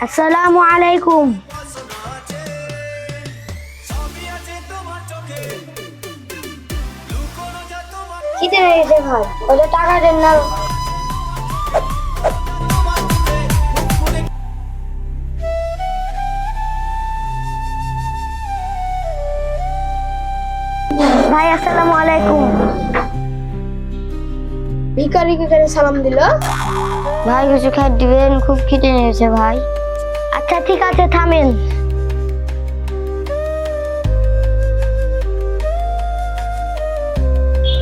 আসসালামু আলাইকুম। কি দিয়েছে ভাই? ওদের টাকা দেন না। ভাই আসসালামু আলাইকুম। ভিখারিকে কেন সালাম দিল? ভাই কিছু খাই দিবেন, খুব খিদে নিয়েছে ভাই। আচ্ছা ঠিক আছে, থামেন।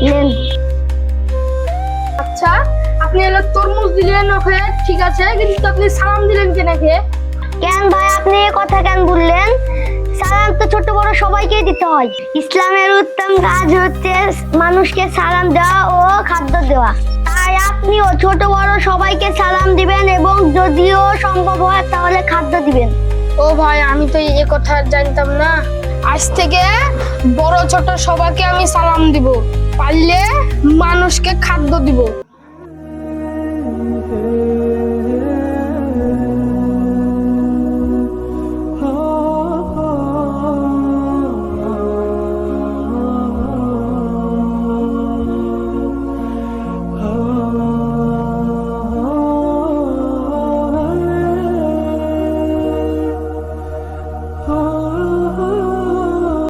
নেন। আচ্ছা, আপনি এলো তরমুজ দিলেন ওকে, ঠিক আছে, কিন্তু আপনি সালাম দিলেন কেন? কেন ভাই আপনি এই কথা কেন বললেন? সালাম তো ছোট বড় সবাইকেই দিতে হয়। ইসলামের উত্তম কাজ হচ্ছে মানুষকে সালাম দেওয়া ও খাদ্য দেওয়া। তাই আপনিও ছোট বড় সবাইকে সালাম দিবেন এবং যদিও সম্ভব হয় তাহলে খাদ্য দিবেন। ও ভাই, আমি তো এই কথা জানতাম না। আজ থেকে বড় ছোট সবাইকে আমি সালাম দিব, পারলে মানুষকে খাদ্য দিব।